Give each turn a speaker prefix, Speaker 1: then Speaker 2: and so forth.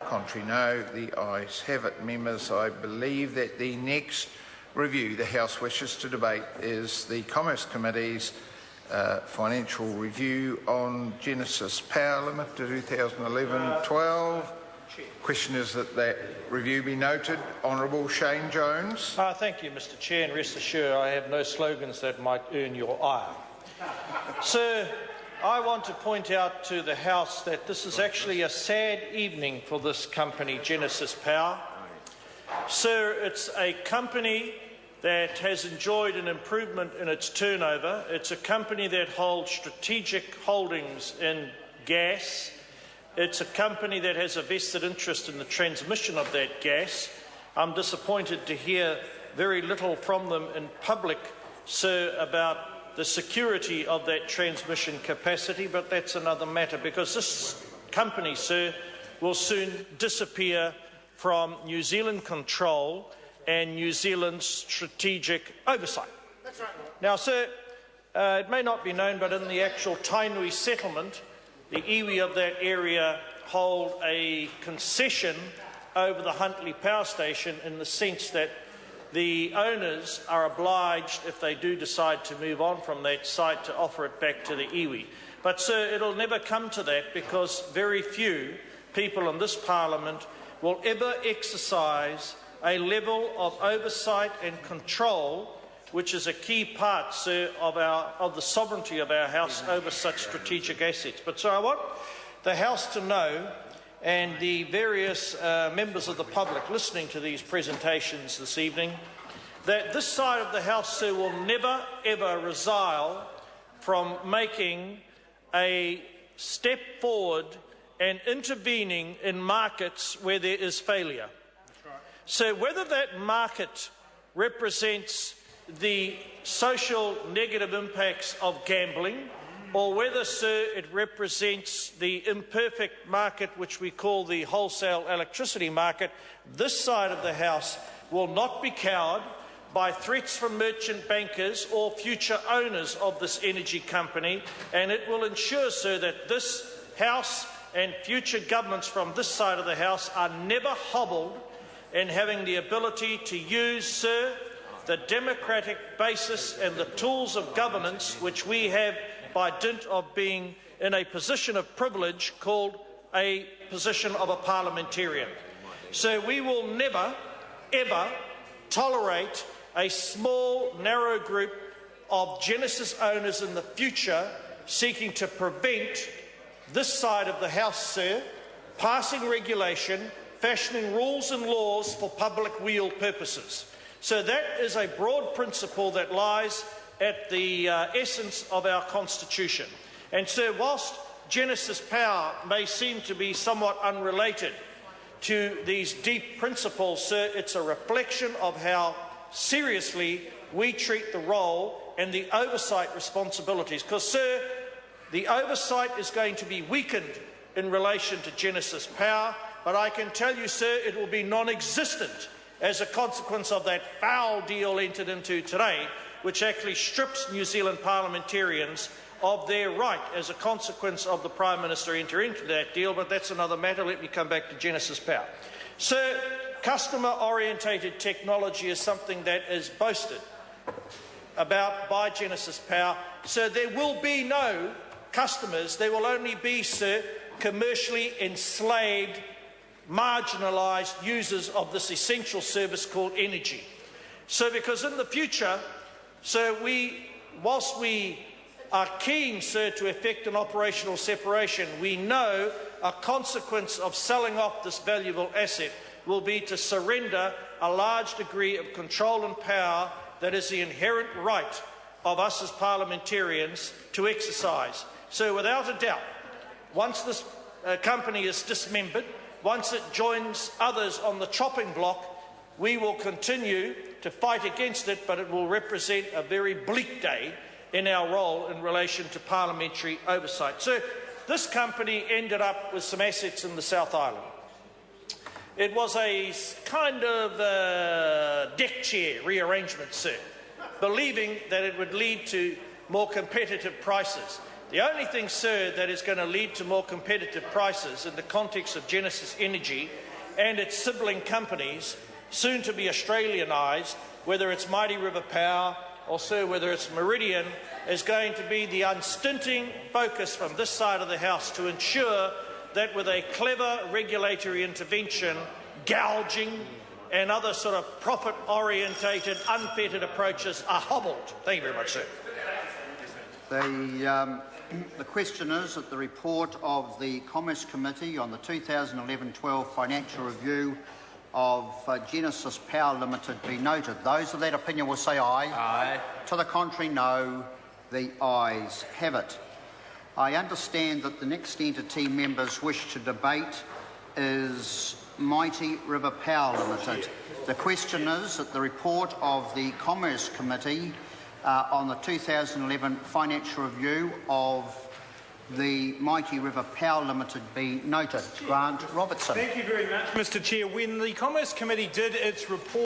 Speaker 1: contrary no. The ayes have it. Members, I believe that the next review the House wishes to debate is the Commerce Committee's financial review on Genesis Power Limited 2011-12. Question is that that review be noted. Honourable Shane Jones.
Speaker 2: Thank you, Mr Chair, and rest assured I have no slogans that might earn your ire. Sir, I want to point out to the House that this is actually a sad evening for this company, Genesis Power. Sir, it's a company that has enjoyed an improvement in its turnover. It's a company that holds strategic holdings in gas. It's a company that has a vested interest in the transmission of that gas. I'm disappointed to hear very little from them in public, sir, about the security of that transmission capacity, but that's another matter, because this company, sir, will soon disappear from New Zealand control and New Zealand's strategic oversight. That's right. Now, sir, it may not be known, but in the actual Tainui settlement, the iwi of that area hold a concession over the Huntly Power Station in the sense that the owners are obliged, if they do decide to move on from that site, to offer it back to the iwi. But, sir, it'll never come to that, because very few people in this Parliament will ever exercise a level of oversight and control which is a key part, sir, of the sovereignty of our House over such strategic assets. But, sir, I want the House to know, and the various members of the public listening to these presentations this evening, that this side of the House, sir, will never ever resile from making a step forward and intervening in markets where there is failure. So whether that market represents the social negative impacts of gambling, or whether, sir, it represents the imperfect market which we call the wholesale electricity market, this side of the House will not be cowed by threats from merchant bankers or future owners of this energy company, and it will ensure, sir, that this House and future governments from this side of the House are never hobbled in having the ability to use, sir, the democratic basis and the tools of governance which we have by dint of being in a position of privilege called a position of a parliamentarian. So we will never, ever tolerate a small, narrow group of Genesis owners in the future seeking to prevent this side of the House, sir, passing regulation, fashioning rules and laws for public weal purposes. So that is a broad principle that lies at the essence of our Constitution. And, sir, whilst Genesis Power may seem to be somewhat unrelated to these deep principles, sir, it's a reflection of how seriously we treat the role and the oversight responsibilities. Because, sir, the oversight is going to be weakened in relation to Genesis Power, but I can tell you, sir, it will be non-existent as a consequence of that foul deal entered into today, which actually strips New Zealand parliamentarians of their right as a consequence of the Prime Minister entering into that deal, but that's another matter. Let me come back to Genesis Power. Sir, customer-orientated technology is something that is boasted about by Genesis Power. So there will be no customers. There will only be, sir, commercially enslaved, marginalised users of this essential service called energy. So because in the future, so whilst we are keen, sir, to effect an operational separation, we know a consequence of selling off this valuable asset will be to surrender a large degree of control and power that is the inherent right of us as parliamentarians to exercise. So without a doubt, once this company is dismembered, once it joins others on the chopping block, we will continue to fight against it, but it will represent a very bleak day in our role in relation to parliamentary oversight. So this company ended up with some assets in the South Island. It was a kind of deck chair rearrangement, sir, believing that it would lead to more competitive prices. The only thing, sir, that is going to lead to more competitive prices in the context of Genesis Energy and its sibling companies, soon to be Australianised, whether it's Mighty River Power or, sir, whether it's Meridian, is going to be the unstinting focus from this side of the House to ensure that with a clever regulatory intervention, gouging and other sort of profit-orientated, unfettered approaches are hobbled. Thank you very much, sir.
Speaker 3: The question is that the report of the Commerce Committee on the 2011-12 financial review of Genesis Power Limited be noted. Those of that opinion will say aye.
Speaker 4: Aye.
Speaker 3: To the contrary, no. The ayes have it. I understand that the next entity members wish to debate is Mighty River Power Limited. The question is that the report of the Commerce Committee on the 2011 financial review of the Mighty River Power Limited be noted. Grant Robertson.
Speaker 4: Thank you very much, Mr. Chair. When the Commerce Committee did its report